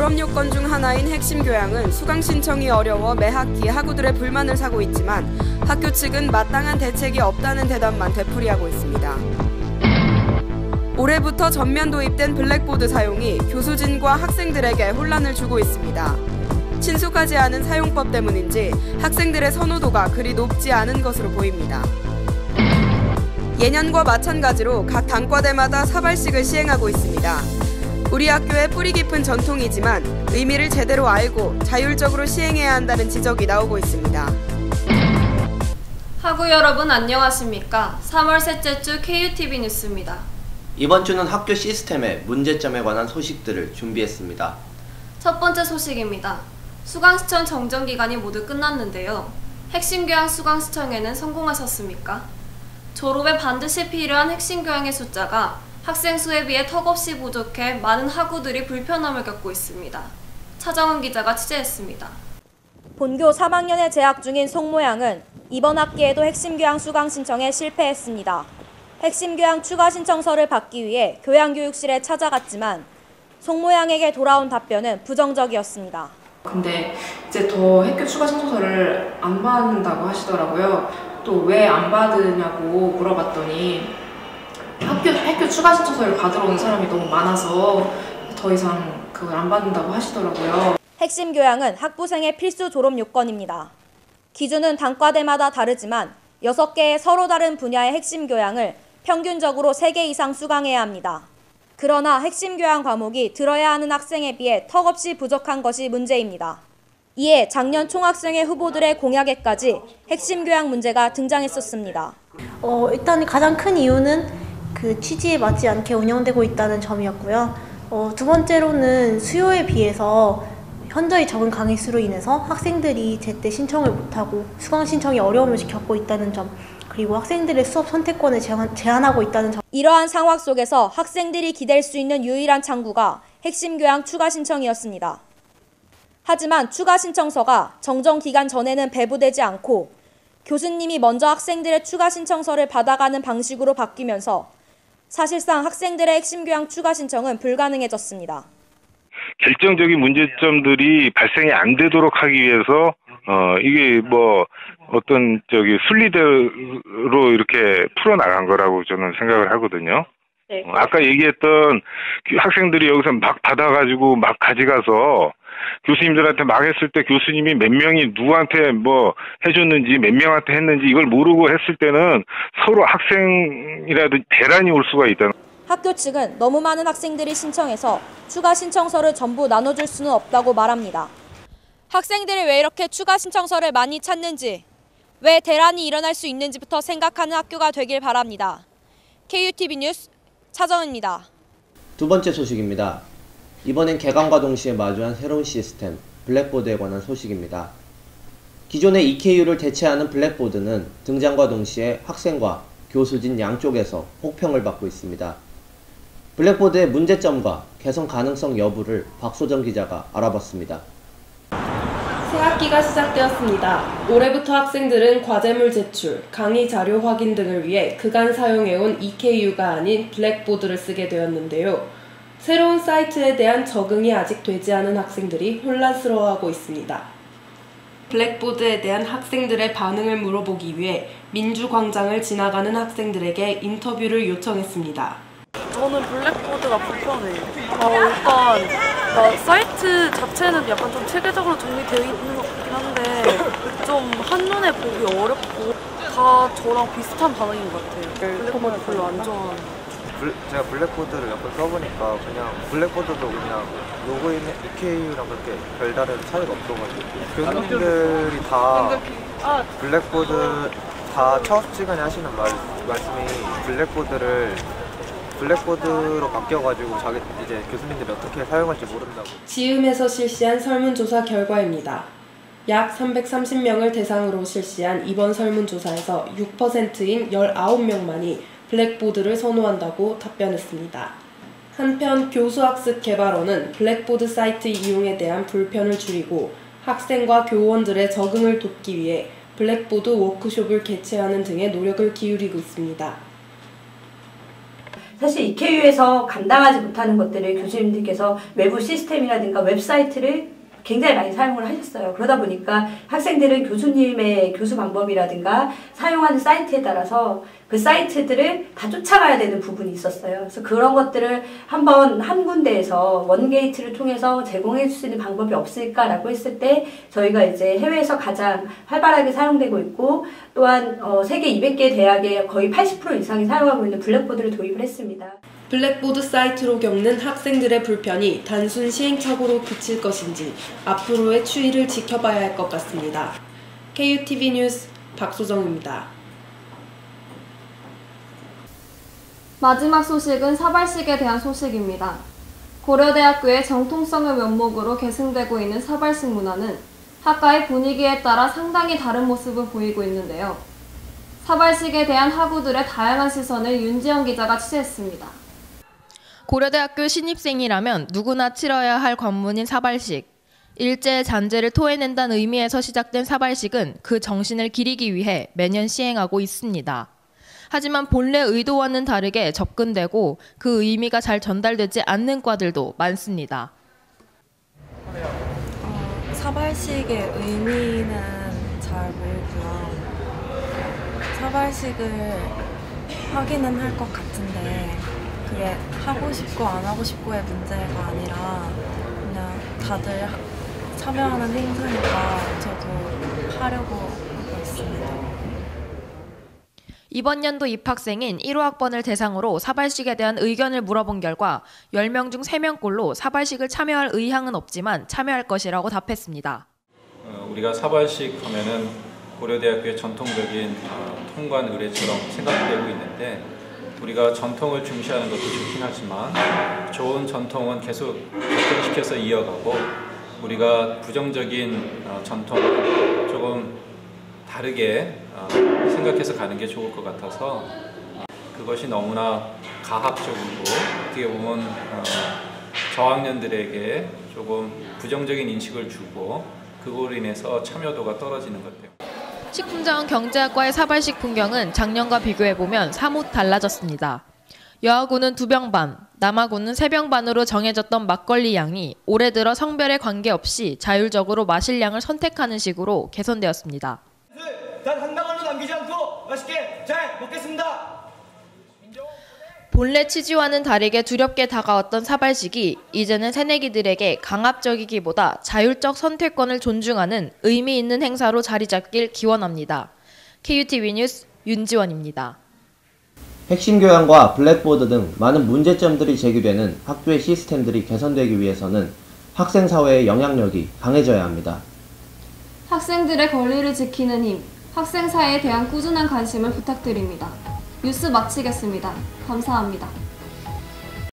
졸업 요건 중 하나인 핵심 교양은 수강 신청이 어려워 매 학기 학우들의 불만을 사고 있지만 학교 측은 마땅한 대책이 없다는 대답만 되풀이하고 있습니다. 올해부터 전면 도입된 블랙보드 사용이 교수진과 학생들에게 혼란을 주고 있습니다. 친숙하지 않은 사용법 때문인지 학생들의 선호도가 그리 높지 않은 것으로 보입니다. 예년과 마찬가지로 각 단과대마다 사발식을 시행하고 있습니다. 우리 학교의 뿌리 깊은 전통이지만 의미를 제대로 알고 자율적으로 시행해야 한다는 지적이 나오고 있습니다. 학우 여러분 안녕하십니까? 3월 셋째 주 KUTV 뉴스입니다. 이번 주는 학교 시스템의 문제점에 관한 소식들을 준비했습니다. 첫 번째 소식입니다. 수강 신청 정정 기간이 모두 끝났는데요. 핵심 교양 수강 신청에는 성공하셨습니까? 졸업에 반드시 필요한 핵심 교양의 숫자가 학생 수에 비해 턱없이 부족해 많은 학우들이 불편함을 겪고 있습니다. 차정은 기자가 취재했습니다. 본교 3학년에 재학 중인 송모양은 이번 학기에도 핵심 교양 수강 신청에 실패했습니다. 핵심 교양 추가 신청서를 받기 위해 교양교육실에 찾아갔지만 송모양에게 돌아온 답변은 부정적이었습니다. 근데 이제 더 학교 추가 신청서를 안 받는다고 하시더라고요. 또 왜 안 받으냐고 물어봤더니 학교 추가 신청서를 받으러 오는 사람이 너무 많아서 더 이상 그걸 안 받는다고 하시더라고요. 핵심 교양은 학부생의 필수 졸업 요건입니다. 기준은 단과대마다 다르지만 6개의 서로 다른 분야의 핵심 교양을 평균적으로 3개 이상 수강해야 합니다. 그러나 핵심 교양 과목이 들어야 하는 학생에 비해 턱없이 부족한 것이 문제입니다. 이에 작년 총학생회 후보들의 공약에까지 핵심 교양 문제가 등장했었습니다. 일단 가장 큰 이유는 그 취지에 맞지 않게 운영되고 있다는 점이었고요. 두 번째로는 수요에 비해서 현저히 적은 강의 수로 인해서 학생들이 제때 신청을 못하고 수강 신청이 어려움을 겪고 있다는 점, 그리고 학생들의 수업 선택권을 제한하고 있다는 점. 이러한 상황 속에서 학생들이 기댈 수 있는 유일한 창구가 핵심 교양 추가 신청이었습니다. 하지만 추가 신청서가 정정 기간 전에는 배부되지 않고 교수님이 먼저 학생들의 추가 신청서를 받아가는 방식으로 바뀌면서 사실상 학생들의 핵심 교양 추가 신청은 불가능해졌습니다. 결정적인 문제점들이 발생이 안 되도록 하기 위해서 이게 뭐 어떤 순리대로 이렇게 풀어나간 거라고 저는 생각을 하거든요. 네. 아까 얘기했던 학생들이 여기서 막 받아가지고 막 가져가서 교수님들한테 막 했을 때 교수님이 몇 명이 누구한테 뭐 해줬는지 몇 명한테 했는지 이걸 모르고 했을 때는 서로 학생이라도 대란이 올 수가 있다. 학교 측은 너무 많은 학생들이 신청해서 추가 신청서를 전부 나눠줄 수는 없다고 말합니다. 학생들이 왜 이렇게 추가 신청서를 많이 찾는지, 왜 대란이 일어날 수 있는지부터 생각하는 학교가 되길 바랍니다. KUTV 뉴스 차정은입니다. 두 번째 소식입니다. 이번엔 개강과 동시에 마주한 새로운 시스템, 블랙보드에 관한 소식입니다. 기존의 EKU를 대체하는 블랙보드는 등장과 동시에 학생과 교수진 양쪽에서 혹평을 받고 있습니다. 블랙보드의 문제점과 개선 가능성 여부를 박소정 기자가 알아봤습니다. 새 학기가 시작되었습니다. 올해부터 학생들은 과제물 제출, 강의 자료 확인 등을 위해 그간 사용해온 EKU가 아닌 블랙보드를 쓰게 되었는데요. 새로운 사이트에 대한 적응이 아직 되지 않은 학생들이 혼란스러워하고 있습니다. 블랙보드에 대한 학생들의 반응을 물어보기 위해 민주광장을 지나가는 학생들에게 인터뷰를 요청했습니다. 저는 블랙보드가 불편해요. 일단 사이트 자체는 약간 좀 체계적으로 정리되어 있는 것 같긴 한데 좀 한눈에 보기 어렵고 다 저랑 비슷한 반응인 것 같아요. 블랙보드 별로 안 좋아하는. 제가 블랙보드를 몇 번 써보니까 그냥 블랙보드도 그냥 로그인 EKU랑 그렇게 별다른 차이가 없어가지고 교수님들이 다 블랙보드 다 처음 시간에 하시는 말씀이 블랙보드로 바뀌어가지고 이제 교수님들이 어떻게 사용할지 모른다고. 지음에서 실시한 설문조사 결과입니다. 약 330명을 대상으로 실시한 이번 설문조사에서 6%인 19명만이 블랙보드를 선호한다고 답변했습니다. 한편 교수학습개발원은 블랙보드 사이트 이용에 대한 불편을 줄이고 학생과 교원들의 적응을 돕기 위해 블랙보드 워크숍을 개최하는 등의 노력을 기울이고 있습니다. 사실 EKU에서 감당하지 못하는 것들을 교수님들께서 외부 시스템이라든가 웹사이트를 굉장히 많이 사용을 하셨어요. 그러다 보니까 학생들은 교수님의 교수 방법이라든가 사용하는 사이트에 따라서 그 사이트들을 다 쫓아가야 되는 부분이 있었어요. 그래서 그런 것들을 한번 한 군데에서 원게이트를 통해서 제공해 줄 수 있는 방법이 없을까라고 했을 때 저희가 이제 해외에서 가장 활발하게 사용되고 있고 또한 세계 200개 대학의 거의 80% 이상이 사용하고 있는 블랙보드를 도입을 했습니다. 블랙보드 사이트로 겪는 학생들의 불편이 단순 시행착오로 그칠 것인지 앞으로의 추이를 지켜봐야 할 것 같습니다. KUTV 뉴스 박소정입니다. 마지막 소식은 사발식에 대한 소식입니다. 고려대학교의 정통성을 면목으로 계승되고 있는 사발식 문화는 학과의 분위기에 따라 상당히 다른 모습을 보이고 있는데요. 사발식에 대한 학우들의 다양한 시선을 윤지영 기자가 취재했습니다. 고려대학교 신입생이라면 누구나 치러야 할 관문인 사발식. 일제의 잔재를 토해낸다는 의미에서 시작된 사발식은 그 정신을 기리기 위해 매년 시행하고 있습니다. 하지만 본래 의도와는 다르게 접근되고 그 의미가 잘 전달되지 않는 과들도 많습니다. 사발식의 의미는 잘 모르고요. 사발식을 하기는 할 것 같은데 그게 하고 싶고 안 하고 싶고의 문제가 아니라 그냥 다들 참여하는 행사니까 저도 하려고 하고 있습니다. 이번 연도 입학생인 1호 학번을 대상으로 사발식에 대한 의견을 물어본 결과 10명 중 3명꼴로 사발식을 참여할 의향은 없지만 참여할 것이라고 답했습니다. 우리가 사발식 하면은 고려대학교의 전통적인 통관 의례처럼 생각되고 있는데 우리가 전통을 중시하는 것도 좋긴 하지만 좋은 전통은 계속 발전시켜서 이어가고 우리가 부정적인 전통을 조금 다르게 생각해서 가는 게 좋을 것 같아서 그것이 너무나 가학적이고 어떻게 보면 저학년들에게 조금 부정적인 인식을 주고 그걸로 인해서 참여도가 떨어지는 것 같아요. 식품자원 경제학과의 사발식 풍경은 작년과 비교해보면 사뭇 달라졌습니다. 여하고는 2병 반, 남하고는 3병 반으로 정해졌던 막걸리 양이 올해 들어 성별에 관계없이 자율적으로 마실 양을 선택하는 식으로 개선되었습니다. 단 한 방울도 남기지 않고 맛있게 잘 먹겠습니다. 본래 취지와는 다르게 두렵게 다가왔던 사발식이 이제는 새내기들에게 강압적이기보다 자율적 선택권을 존중하는 의미 있는 행사로 자리 잡길 기원합니다. KUTV 뉴스 윤지원입니다. 핵심 교양과 블랙보드 등 많은 문제점들이 제기되는 학교의 시스템들이 개선되기 위해서는 학생 사회의 영향력이 강해져야 합니다. 학생들의 권리를 지키는 힘, 학생 사회에 대한 꾸준한 관심을 부탁드립니다. 뉴스 마치겠습니다. 감사합니다.